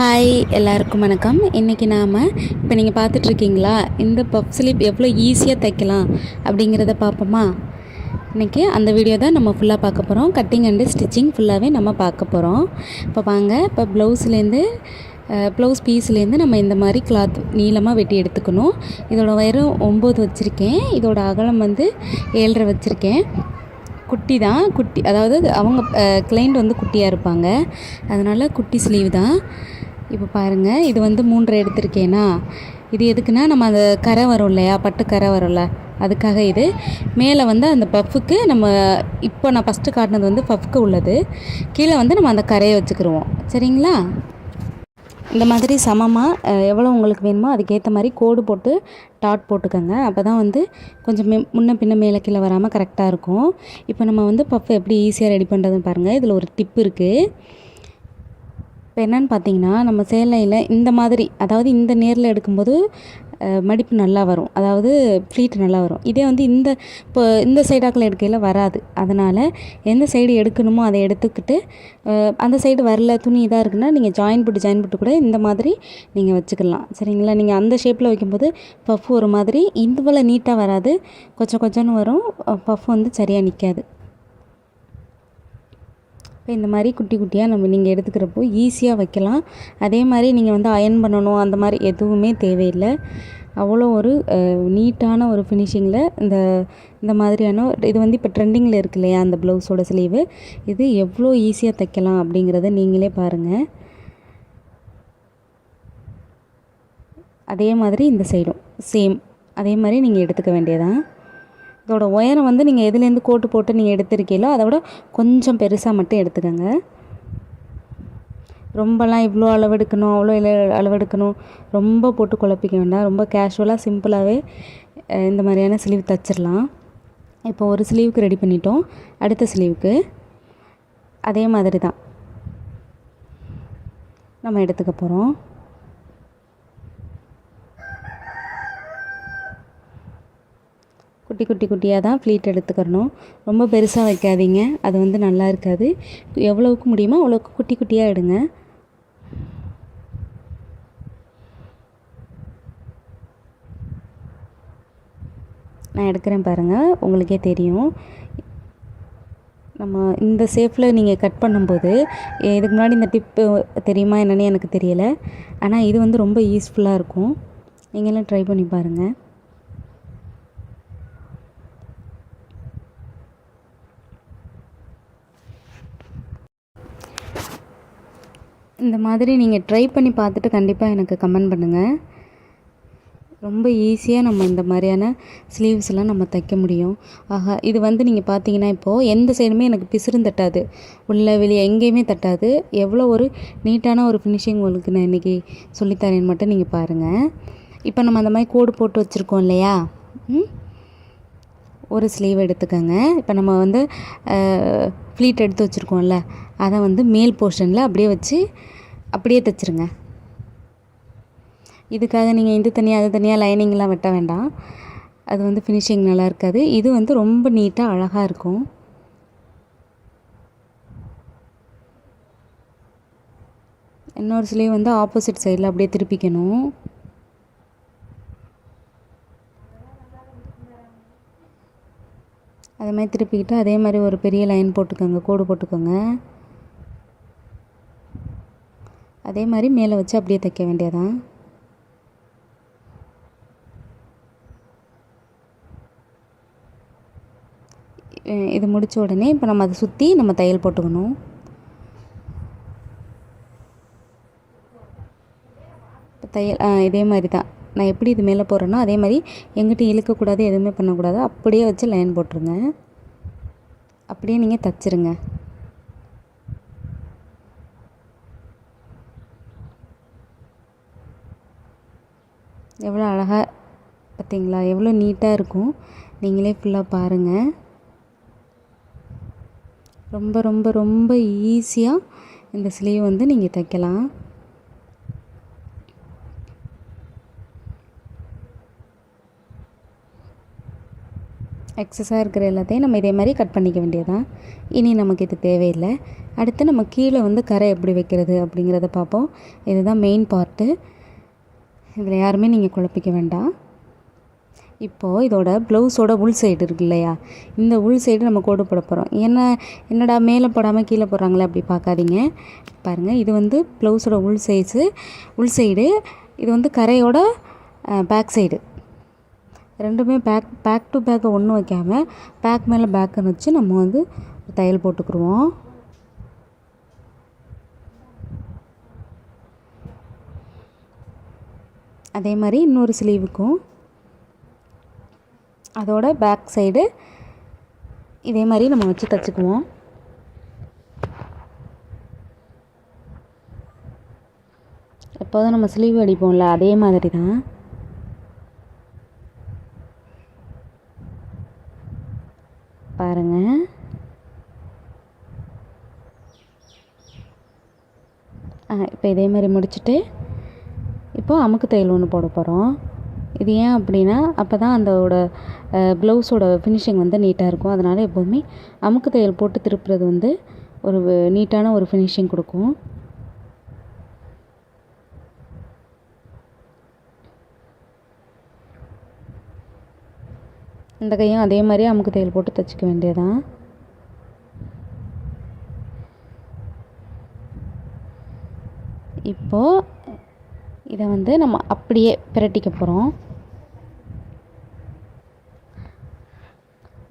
Hi எல்லாருக்கும் வணக்கம். இன்றைக்கி நாம் இப்போ நீங்கள் பார்த்துட்ருக்கீங்களா இந்த பஃப் ஸ்லீப் எவ்வளோ ஈஸியாக தைக்கலாம் அப்படிங்கிறத பார்ப்போமா. இன்றைக்கி அந்த வீடியோ தான் நம்ம ஃபுல்லாக பார்க்க போகிறோம். கட்டிங் அண்டு ஸ்டிச்சிங் ஃபுல்லாகவே நம்ம பார்க்க போகிறோம். இப்போ வாங்க, இப்போ ப்ளவுஸ் பீஸ்லேருந்து நம்ம இந்த மாதிரி கிளாத் நீளமாக வெட்டி எடுத்துக்கணும். இதோட உயரம் 9 வச்சுருக்கேன். இதோட அகலம் வந்து 7.5 வச்சுருக்கேன். குட்டி தான், அதாவது அவங்க கிளைண்ட் வந்து குட்டியாக இருப்பாங்க, அதனால் குட்டி ஸ்லீவ் தான். இப்போ பாருங்கள், இது வந்து 3.5 எடுத்திருக்கேனா. இது எதுக்குன்னா, நம்ம அந்த கரை வரும் இல்லையா, பட்டு கரை வரும்ல, அதுக்காக. இது மேலே வந்து அந்த பஃப்புக்கு நம்ம இப்போ நான் ஃபஸ்ட்டு காட்டினது வந்து பஃப்க்கு உள்ளது. கீழே வந்து நம்ம அந்த கரையை வச்சுக்கிருவோம். சரிங்களா? இந்த மாதிரி சமமாக எவ்வளோ உங்களுக்கு வேணுமோ அதுக்கேற்ற மாதிரி கோடு போட்டு டாட் போட்டுக்கோங்க. அப்போ தான் வந்து கொஞ்சம் முன்ன பின்ன மேலே கீழே வராமல் கரெக்டாக இருக்கும். இப்போ நம்ம வந்து பஃப் எப்படி ஈஸியாக ரெடி பண்ணுறதுன்னு பாருங்கள். இதில் ஒரு டிப் இருக்குது. இப்போ என்னென்னு பார்த்தீங்கன்னா, நம்ம சேலையில் இந்த மாதிரி, அதாவது இந்த நேரில் எடுக்கும்போது மடிப்பு நல்லா வரும், அதாவது ஃப்ளீட் நல்லா வரும். இதே வந்து இந்த சைடாக்கில் எடுக்கையில் வராது. அதனால் எந்த சைடு எடுக்கணுமோ அதை எடுத்துக்கிட்டு, அந்த சைடு வரல, துணி இதாக இருக்குன்னா நீங்கள் ஜாயின் போட்டு கூட இந்த மாதிரி நீங்கள் வச்சுக்கலாம். சரிங்களா? நீங்கள் அந்த ஷேப்பில் வைக்கும்போது பஃப் ஒரு மாதிரி இவ்வளோ நீட்டாக வராது, கொஞ்சம்னு வரும். பஃப் வந்து சரியாக நிற்காது. இப்போ இந்த மாதிரி குட்டி குட்டியாக நீங்கள் எடுத்துக்கிறப்போ ஈஸியாக வைக்கலாம். அதே மாதிரி நீங்கள் வந்து அயர்ன் பண்ணணும் அந்த மாதிரி எதுவுமே தேவையில்லை. அவ்வளோ ஒரு நீட்டான ஒரு ஃபினிஷிங்கில் இந்த மாதிரியான இது வந்து இப்போ ட்ரெண்டிங்கில் இருக்கு இல்லையா, அந்த ப்ளவுஸோட ஸ்லீவு. இது எவ்வளோ ஈஸியாக தைக்கலாம் அப்படிங்கிறத நீங்களே பாருங்கள். அதே மாதிரி இந்த சைடும் சேம் அதே மாதிரி நீங்கள் எடுத்துக்க வேண்டியதான். இதோட உயரம் வந்து நீங்கள் எதுலேருந்து கோட்டு போட்டு நீங்கள் எடுத்திருக்கீங்களோ அதை விட கொஞ்சம் பெருசாக மட்டும் எடுத்துக்கோங்க. ரொம்பலாம் இவ்வளோ அளவெடுக்கணும் அவ்வளோ அளவெடுக்கணும் ரொம்ப போட்டு குழப்பிக்க வேண்டாம். ரொம்ப கேஷுவலாக சிம்பிளாகவே இந்த மாதிரியான ஸ்லீவ் தைச்சிடலாம். இப்போ ஒரு ஸ்லீவுக்கு ரெடி பண்ணிட்டோம். அடுத்த ஸ்லீவுக்கு அதே மாதிரி தான் நம்ம எடுத்துக்க போகிறோம். குட்டியாக தான் ஃப்ளீட் எடுத்துக்கிறணும். ரொம்ப பெருசாக வைக்காதீங்க, அது வந்து நல்லா இருக்காது. எவ்வளவுக்கு முடியுமோ அவ்வளோக்கு குட்டியாக எடுங்க. நான் எடுக்கிறேன் பாருங்கள், உங்களுக்கே தெரியும். நம்ம இந்த ஷேப்பில் நீங்கள் கட் பண்ணும்போது, இதுக்கு முன்னாடி இந்த டிப்பு தெரியுமா என்னன்னு எனக்கு தெரியலை, ஆனால் இது வந்து ரொம்ப யூஸ்ஃபுல்லாக இருக்கும். நீங்களும் ட்ரை பண்ணி பாருங்கள். இந்த மாதிரி நீங்கள் ட்ரை பண்ணி பார்த்துட்டு கண்டிப்பாக எனக்கு கமெண்ட் பண்ணுங்கள். ரொம்ப ஈஸியாக நம்ம இந்த மாதிரியான ஸ்லீவ்ஸ்லாம் நம்ம தைக்க முடியும். ஆஹா, இது வந்து நீங்கள் பார்த்தீங்கன்னா இப்போது எந்த சைடுமே எனக்கு பிசுறும் தட்டாது, உள்ளே வெளியே எங்கேயுமே தட்டாது. எவ்வளோ ஒரு நீட்டான ஒரு ஃபினிஷிங் உங்களுக்கு நான் இன்றைக்கி சொல்லித்தரேன்னு மட்டும் நீங்கள் பாருங்கள். இப்போ நம்ம அந்த மாதிரி கோடு போட்டு வச்சுருக்கோம் இல்லையா, ஒரு ஸ்லீவ் எடுத்துக்கோங்க. இப்போ நம்ம வந்து ஃப்ளீட் எடுத்து வச்சுருக்கோம்ல, அதை வந்து மேல் போர்ஷனில் அப்படியே வச்சு அப்படியே தைச்சிருங்க. இதுக்காக நீங்கள் இது தனியாக அது தனியாக லைனிங்லாம் வெட்ட வேண்டாம், அது வந்து ஃபினிஷிங் நல்லா இருக்காது. இது வந்து ரொம்ப நீட்டாக அழகாக இருக்கும். இன்னொரு ஸ்லீவ் வந்து ஆப்போசிட் சைடில் அப்படியே திருப்பிக்கணும். அதே மாதிரி திருப்பிக்கிட்டு அதே மாதிரி ஒரு பெரிய லைன் போட்டுக்கோங்க, கோடு போட்டுக்கோங்க. அதே மாதிரி மேலே வச்சு அப்படியே தைக்க வேண்டியதான். இது முடித்த உடனே இப்போ நம்ம அதை சுற்றி நம்ம தையல் போட்டுக்கணும். இப்போ தையல் இதே மாதிரி தான் நான் எப்படி இது மேலே போடுறேனோ அதே மாதிரி எங்கிட்ட இழுக்கக்கூடாது, எதுவுமே பண்ணக்கூடாது. அப்படியே வச்சு லைன் போட்டுருங்க. அப்படியே நீங்கள் தைச்சிருங்க. எவ்வளோ அழகாக பார்த்தீங்களா, எவ்வளோ நீட்டாக இருக்கும். நீங்களே ஃபுல்லாக பாருங்கள். ரொம்ப ரொம்ப ரொம்ப ஈஸியாக இந்த ஸ்லீவ் வந்து நீங்கள் தைக்கலாம். எக்ஸஸாக இருக்கிற எல்லாத்தையும் நம்ம இதே மாதிரி கட் பண்ணிக்க வேண்டியதான். இனி நமக்கு இது தேவையில்லை. அடுத்து நம்ம கீழே வந்து கரை எப்படி வைக்கிறது அப்படிங்கிறத பார்ப்போம். இதுதான் மெயின் பார்ட்டு. இதில் யாருமே நீங்கள் குழப்பிக்க வேண்டாம். இப்போது இதோட ப்ளவுஸோட உள் சைடு இருக்கு இல்லையா, இந்த உள் சைடு நம்ம கோடு போட போகிறோம். என்னடா மேலே போடாமல் கீழே போடுறாங்களே அப்படி பார்க்காதீங்க. பாருங்கள், இது வந்து ப்ளவுஸோட உள் சைடு, இது வந்து கரையோட பேக் சைடு. ரெண்டுமே பேக் டு பேக்கை ஒன்றும் வைக்காமல் பேக் மேலே பேக்குன்னு வச்சு நம்ம வந்து தையல் போட்டுக்குருவோம். அதே மாதிரி இன்னொரு ஸ்லீவுக்கும் அதோட பேக் சைடு இதே மாதிரி நம்ம வச்சு தைச்சிக்குவோம். எப்போதும் நம்ம ஸ்லீவ் அடிப்போம்ல, அதே மாதிரி தான். பாருங்கள், இப்போ இதே மாதிரி முடிச்சுட்டு இப்போ அமுக்கு தையல் ஒன்று போட போகிறோம். இது ஏன் அப்படின்னா அப்போ தான் அதோட ப்ளவுஸோட ஃபினிஷிங் வந்து நீட்டாக இருக்கும். அதனால் எப்போதுமே அமுக்கு தையல் போட்டு திருப்புறது வந்து ஒரு நீட்டான ஒரு ஃபினிஷிங் கொடுக்கும். இந்த கையும் அதே மாதிரி அமுக்கு தையல் போட்டு தைச்சிக்க வேண்டியதான். இப்போது இதை வந்து நம்ம அப்படியே பிரட்டிக்க போகிறோம்.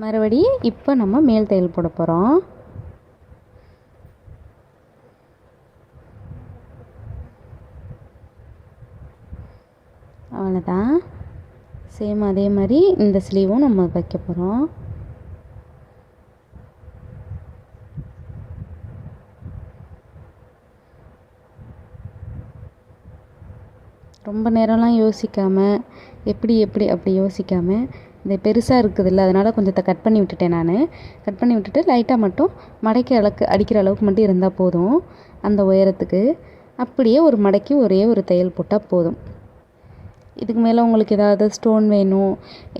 மறுபடி இப்போ நம்ம மேல் தையல் போட போகிறோம். அவ்வளோதான். சேம் அதே மாதிரி இந்த ஸ்லீவும் நம்ம வைக்க போகிறோம். ரொம்ப நேரம்லாம் யோசிக்காமல் எப்படி அப்படி யோசிக்காமல், இந்த பெருசாக இருக்குதுல்ல அதனால் கொஞ்சத்தை கட் பண்ணி விட்டுட்டேன். கட் பண்ணி விட்டுட்டு லைட்டாக மட்டும் அடிக்கிற அளவுக்கு மட்டும் இருந்தால் போதும். அந்த உயரத்துக்கு அப்படியே ஒரு மடக்கி ஒரே ஒரு தையல் போட்டால் போதும். இதுக்கு மேலே உங்களுக்கு ஏதாவது ஸ்டோன் வேணும்,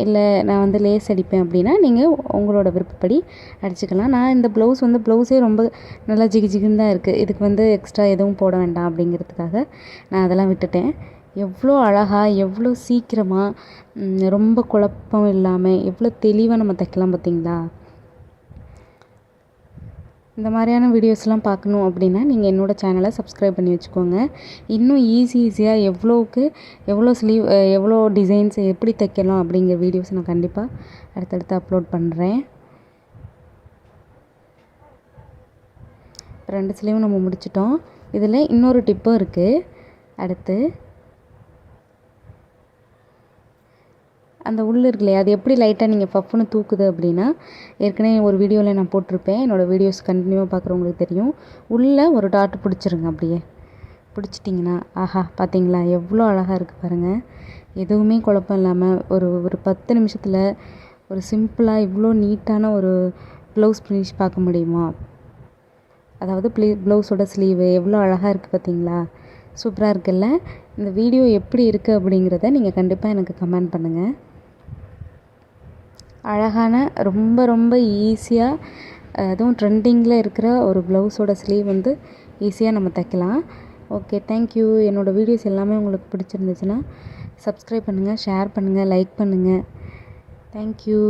இல்லை நான் வந்து லேஸ் அடிப்பேன் அப்படின்னா நீங்கள் உங்களோட விருப்பப்படி அடிச்சுக்கலாம். நான் இந்த ப்ளவுஸே ரொம்ப நல்லா ஜிகுன்னு தான் இருக்குது. இதுக்கு வந்து எக்ஸ்ட்ரா எதுவும் போட வேண்டாம் அப்படிங்கிறதுக்காக நான் அதெல்லாம் விட்டுட்டேன். எவ்வளோ அழகாக, எவ்வளோ சீக்கிரமாக, ரொம்ப குழப்பம் இல்லாமல் எவ்வளோ தெளிவாக நம்ம தைக்கலாம் பார்த்தீங்களா. இந்த மாதிரியான வீடியோஸ்லாம் பார்க்கணும் அப்படின்னா நீங்கள் என்னோடய சேனலை சப்ஸ்கிரைப் பண்ணி வச்சுக்கோங்க. இன்னும் ஈஸியாக எவ்வளோ ஸ்லீவ், எவ்வளோ டிசைன்ஸ் எப்படி தைக்கலாம் அப்படிங்கிற வீடியோஸ் நான் கண்டிப்பாக அடுத்தடுத்து அப்லோட் பண்ணுறேன். 2 ஸ்லீவும் நம்ம முடிச்சிட்டோம். இதில் இன்னொரு டிப்பும் இருக்குது. அடுத்து அந்த உள்ள இருக்கு இல்லையா, அது எப்படி லைட்டாக நீங்கள் பஃப்னு தூக்குது அப்படின்னா, ஏற்கனவே ஒரு வீடியோவில் நான் போட்டிருப்பேன். என்னோடய வீடியோஸ் கண்டினியூவாக பார்க்குறவங்களுக்கு தெரியும். உள்ளே ஒரு டாட் பிடிச்சிருங்க. அப்படியே பிடிச்சிட்டிங்கன்னா ஆஹா, பார்த்தீங்களா எவ்வளோ அழகாக இருக்குது பாருங்கள். எதுவுமே குழப்பம் இல்லாமல் ஒரு 10 நிமிஷத்தில் ஒரு சிம்பிளாக இவ்வளோ நீட்டான ஒரு ப்ளவுஸ் ஃபினிஷ் பார்க்க முடியுமா. அதாவது ப்ளவுஸோட ஸ்லீவு எவ்வளோ அழகாக இருக்குது பார்த்தீங்களா. சூப்பராக இருக்குல்ல. இந்த வீடியோ எப்படி இருக்குது அப்படிங்கிறத நீங்கள் கண்டிப்பாக எனக்கு கமெண்ட் பண்ணுங்கள். அழகான ரொம்ப ஈஸியாக, அதுவும் ட்ரெண்டிங்கில் இருக்கிற ஒரு ப்ளவுஸோட ஸ்லீவ் வந்து ஈஸியாக நம்ம தைக்கலாம். Okay, thank you. என்னோடய வீடியோஸ் எல்லாமே உங்களுக்கு பிடிச்சிருந்துச்சுன்னா சப்ஸ்கிரைப் பண்ணுங்கள், ஷேர் பண்ணுங்கள், லைக் பண்ணுங்கள். தேங்க்யூ.